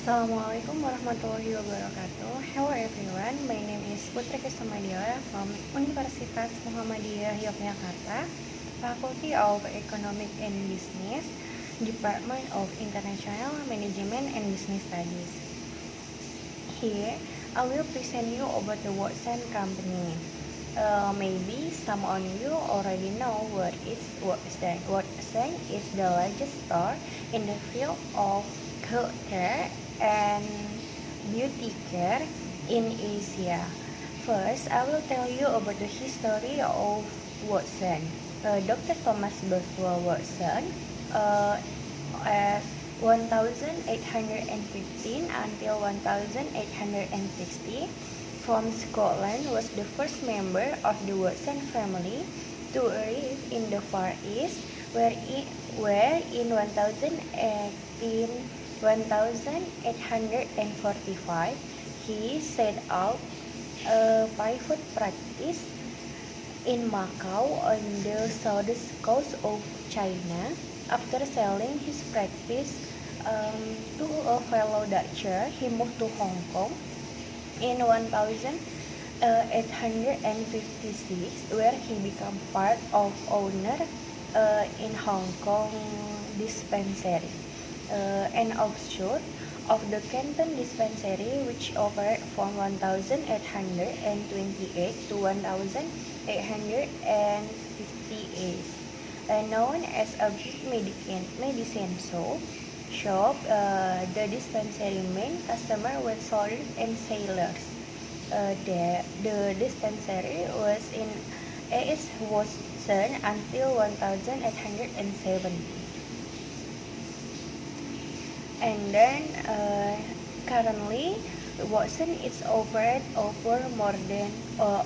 Assalamualaikum warahmatullahi wabarakatuh. Hello everyone, my name is Putri Kesumadila from Universitas Muhammadiyah Yogyakarta, Faculty of Economic and Business, Department of International Management and Business Studies. Here, I will present you about the Watson Company. Maybe some of you already know what is Watson. Watson is the largest store in the field of health care and beauty care in Asia. First, I will tell you about the history of Watson. Dr. Thomas Boswell Watson, at 1815 until 1860, from Scotland, was the first member of the Watson family to arrive in the Far East, where in 1845 he set out a private practice in Macau on the southern coast of China. After selling his practice to a fellow Dutcher, he moved to Hong Kong in 1856, where he became part of owner in Hong Kong dispensary, an offshoot of the Canton dispensary, which operated from 1828 to 1858, known as a big medicine shop. The dispensary main customer were soldiers and sailors. The dispensary was in A.S. Watson until 1870. And then currently Watson is operated over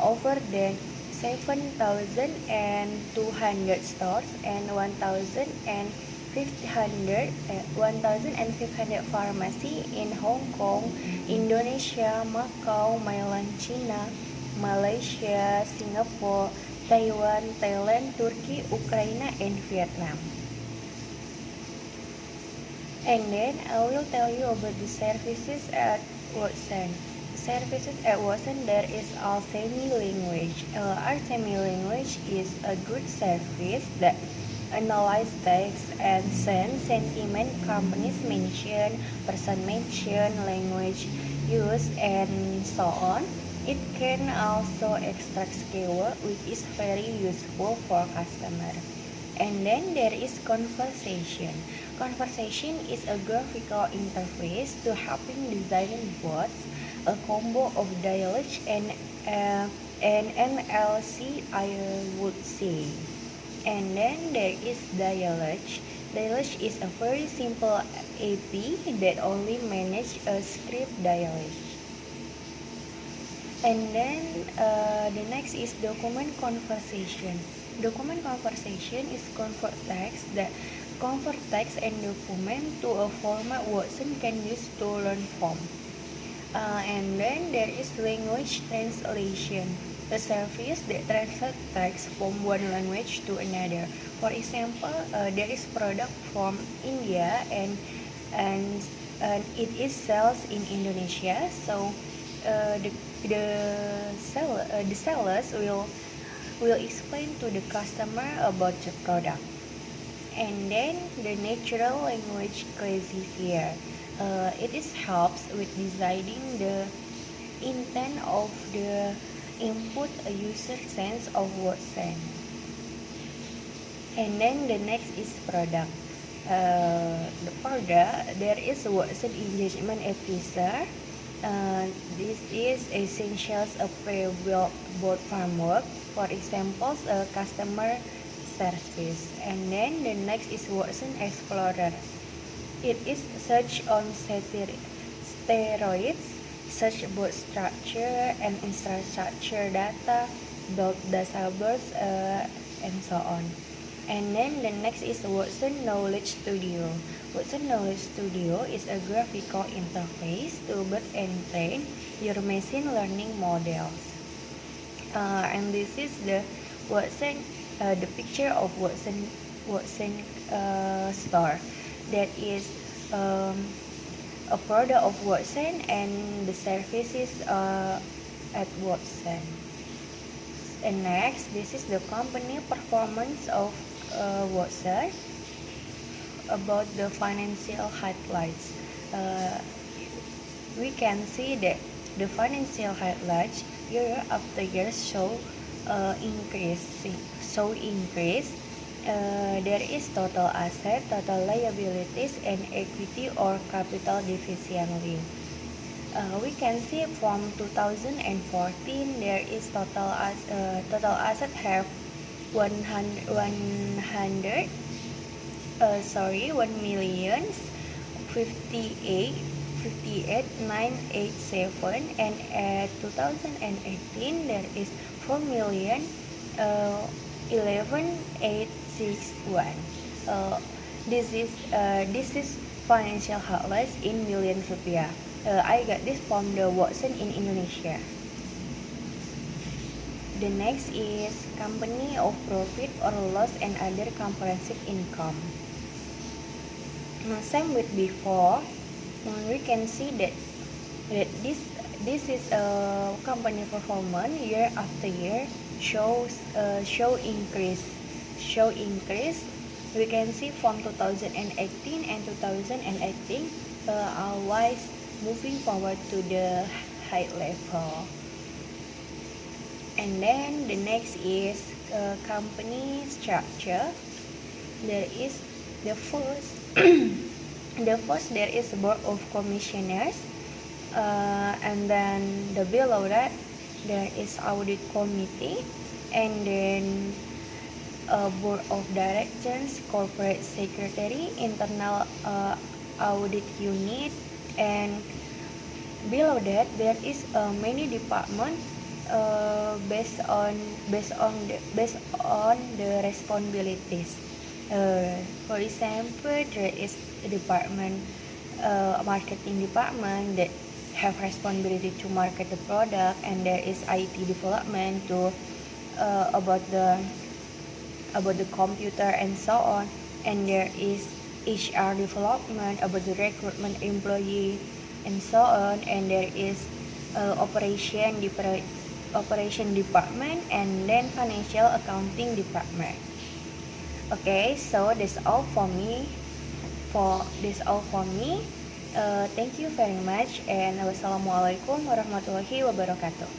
over than 7,200 stores and 1,500 pharmacy in Hong Kong, Indonesia, Macau, mainland China, Malaysia, Singapore, Taiwan, Thailand, Turkey, Ukraine, and Vietnam. And then I will tell you about the services at Watson. Services at Watson, there is our semi-language. Our semi-language is a good service that analyze text and sense sentiment, companies mention, person mention, language use, and so on. It can also extract keyword, which is very useful for customer. And then there is conversation. Conversation is a graphical interface to helping designing bots, a combo of dialogue and NLC, I would say. And then there is dialogue. Dialogue is a very simple AP that only manages a script dialogue. And then the next is document conversation. Document conversation is convert text and document to a format Watson can use to learn from. And then there is language translation, a service that translates text from one language to another. For example, there is product from India and it is sold in Indonesia. So the sellers will explain to the customer about the product. And then the natural language classifier. It helps with deciding the intent of the input a user sense of Watson. And then the next is product. The product, there is Watson engagement advisor. This is essentials of a board framework. For example, customer service. And then the next is Watson Explorer. It is search on steroids, search about structure and infrastructure data, build database, and so on. And then the next is Watson Knowledge Studio. Watson Knowledge Studio is a graphical interface to build and train your machine learning models. And this is the Watson, the picture of Watson store that is a product of Watson and the services at Watson. And next, this is the company performance of Watson. About the financial highlights, we can see that the financial highlights year after year show increase. There is total asset, total liabilities, and equity or capital deficiency. We can see from 2014 there is total asset have 1,058,987, and at 2018 there is 4,011,861. This is financial highlights in million rupiah. I got this from the Watson in Indonesia. The next is company of profit or loss and other comprehensive income. Same with before, we can see that this is a company performance year after year show increase. We can see from 2018 and 2018 always moving forward to the high level. And then the next is company structure. There is the first there is a board of commissioners, and then the below that there is audit committee, and then board of directors, corporate secretary, internal audit unit, and below that there is many department based on the responsibilities. For example, there is a department, marketing department that have responsibility to market the product, and there is IT development to about the computer and so on, and there is HR development about the recruitment employee and so on, and there is operation department, and then financial accounting department. Okay, so that's all for me. Thank you very much, and wassalamualaikum warahmatullahi wabarakatuh.